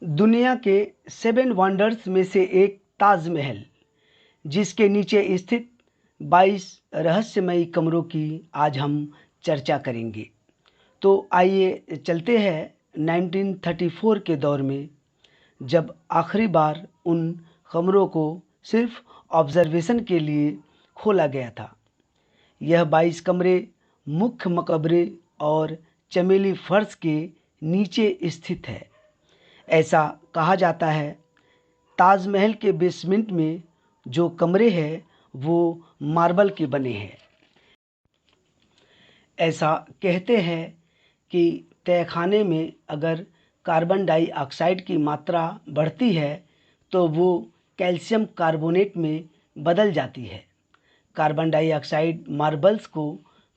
दुनिया के 7 वंडर्स में से एक ताजमहल, जिसके नीचे स्थित 22 रहस्यमयी कमरों की आज हम चर्चा करेंगे। तो आइए चलते हैं 1934 के दौर में, जब आखिरी बार उन कमरों को सिर्फ ऑब्जर्वेशन के लिए खोला गया था। यह 22 कमरे मुख्य मकबरे और चमेली फर्श के नीचे स्थित है। ऐसा कहा जाता है ताजमहल के बेसमेंट में जो कमरे हैं वो मार्बल के बने हैं। ऐसा कहते हैं कि तहखाने में अगर कार्बन डाइऑक्साइड की मात्रा बढ़ती है तो वो कैल्शियम कार्बोनेट में बदल जाती है। कार्बन डाइऑक्साइड मार्बल्स को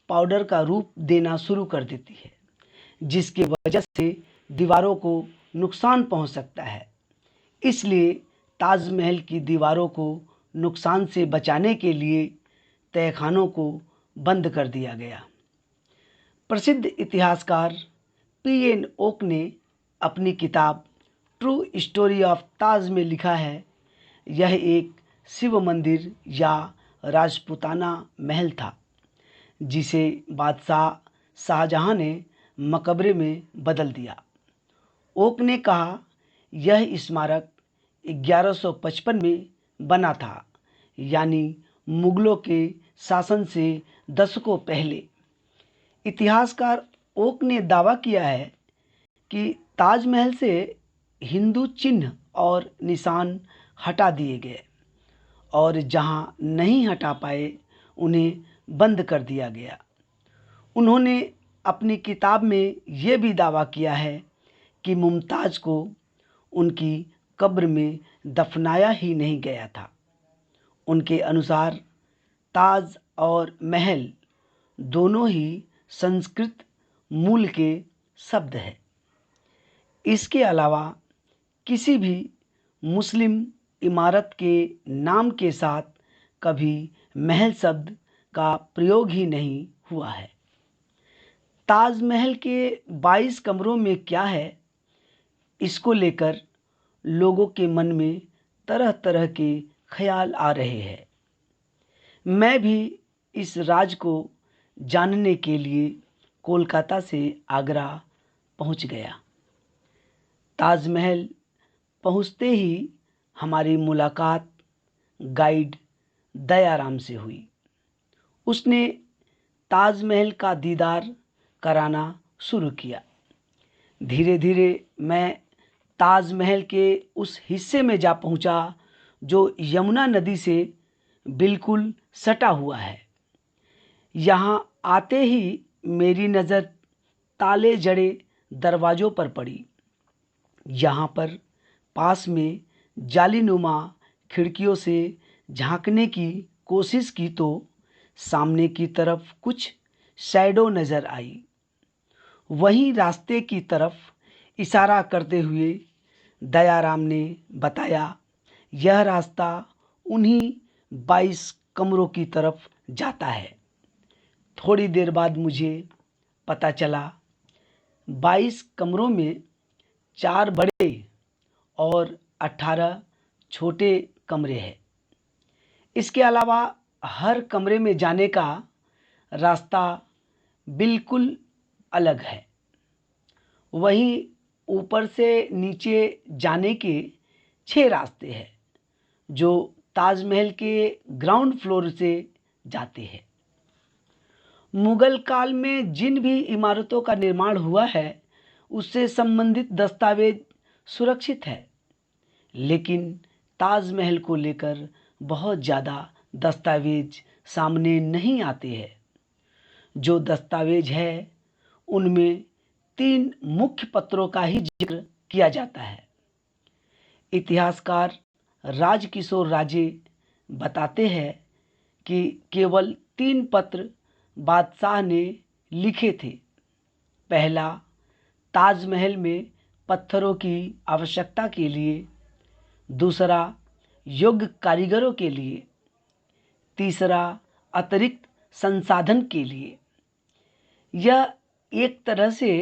पाउडर का रूप देना शुरू कर देती है, जिसकी वजह से दीवारों को नुकसान पहुंच सकता है। इसलिए ताजमहल की दीवारों को नुकसान से बचाने के लिए तहखानों को बंद कर दिया गया। प्रसिद्ध इतिहासकार P.N. ओक ने अपनी किताब ट्रू स्टोरी ऑफ ताज में लिखा है, यह एक शिव मंदिर या राजपूताना महल था जिसे बादशाह शाहजहां ने मकबरे में बदल दिया। ओक ने कहा, यह स्मारक 1155 में बना था, यानी मुगलों के शासन से दशकों पहले। इतिहासकार ओक ने दावा किया है कि ताजमहल से हिंदू चिन्ह और निशान हटा दिए गए और जहां नहीं हटा पाए उन्हें बंद कर दिया गया। उन्होंने अपनी किताब में ये भी दावा किया है कि मुमताज़ को उनकी कब्र में दफनाया ही नहीं गया था। उनके अनुसार ताज और महल दोनों ही संस्कृत मूल के शब्द हैं। इसके अलावा किसी भी मुस्लिम इमारत के नाम के साथ कभी महल शब्द का प्रयोग ही नहीं हुआ है। ताजमहल के 22 कमरों में क्या है, इसको लेकर लोगों के मन में तरह तरह के ख्याल आ रहे हैं। मैं भी इस राज को जानने के लिए कोलकाता से आगरा पहुंच गया। ताजमहल पहुंचते ही हमारी मुलाकात गाइड दयाराम से हुई। उसने ताजमहल का दीदार कराना शुरू किया। धीरे धीरे मैं ताजमहल के उस हिस्से में जा पहुंचा जो यमुना नदी से बिल्कुल सटा हुआ है। यहाँ आते ही मेरी नज़र ताले जड़े दरवाज़ों पर पड़ी। यहाँ पर पास में जालीनुमा खिड़कियों से झांकने की कोशिश की तो सामने की तरफ कुछ शैडो नज़र आई। वहीं रास्ते की तरफ इशारा करते हुए दयाराम ने बताया, यह रास्ता उन्हीं 22 कमरों की तरफ जाता है। थोड़ी देर बाद मुझे पता चला 22 कमरों में 4 बड़े और 18 छोटे कमरे हैं। इसके अलावा हर कमरे में जाने का रास्ता बिल्कुल अलग है। वहीं ऊपर से नीचे जाने के 6 रास्ते हैं जो ताजमहल के ग्राउंड फ्लोर से जाते हैं। मुगल काल में जिन भी इमारतों का निर्माण हुआ है उससे संबंधित दस्तावेज सुरक्षित है, लेकिन ताजमहल को लेकर बहुत ज़्यादा दस्तावेज सामने नहीं आते हैं। जो दस्तावेज है उनमें 3 मुख्य पत्रों का ही जिक्र किया जाता है। इतिहासकार राजकिशोर राजे बताते हैं कि केवल 3 पत्र बादशाह ने लिखे थे। पहला, ताजमहल में पत्थरों की आवश्यकता के लिए। दूसरा, योग्य कारीगरों के लिए। तीसरा, अतिरिक्त संसाधन के लिए। यह एक तरह से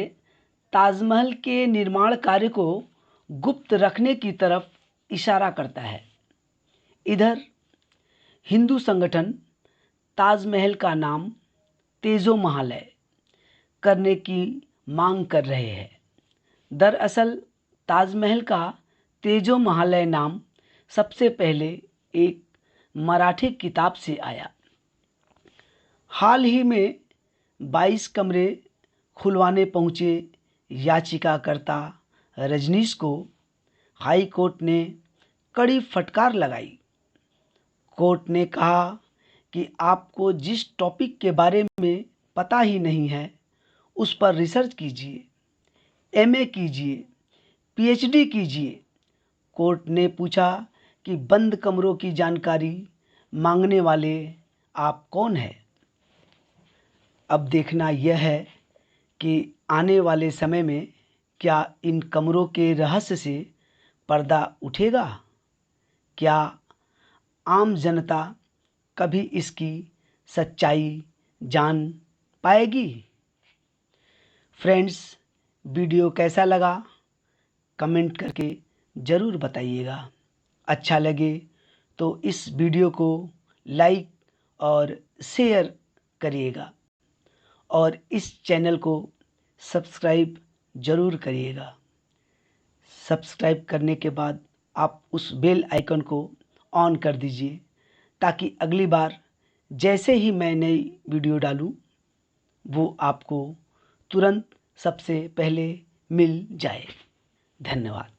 ताजमहल के निर्माण कार्य को गुप्त रखने की तरफ इशारा करता है। इधर हिंदू संगठन ताजमहल का नाम तेजो महालय करने की मांग कर रहे हैं। दरअसल ताजमहल का तेजो महालय नाम सबसे पहले एक मराठी किताब से आया। हाल ही में 22 कमरे खुलवाने पहुंचे याचिकाकर्ता रजनीश को हाई कोर्ट ने कड़ी फटकार लगाई। कोर्ट ने कहा कि आपको जिस टॉपिक के बारे में पता ही नहीं है उस पर रिसर्च कीजिए, एमए कीजिए, पीएचडी कीजिए। कोर्ट ने पूछा कि बंद कमरों की जानकारी मांगने वाले आप कौन हैं। अब देखना यह है कि आने वाले समय में क्या इन कमरों के रहस्य से पर्दा उठेगा। क्या आम जनता कभी इसकी सच्चाई जान पाएगी। फ्रेंड्स, वीडियो कैसा लगा कमेंट करके ज़रूर बताइएगा। अच्छा लगे तो इस वीडियो को लाइक और शेयर करिएगा और इस चैनल को सब्सक्राइब ज़रूर करिएगा। सब्सक्राइब करने के बाद आप उस बेल आइकन को ऑन कर दीजिए ताकि अगली बार जैसे ही मैं नई वीडियो डालूं वो आपको तुरंत सबसे पहले मिल जाए। धन्यवाद।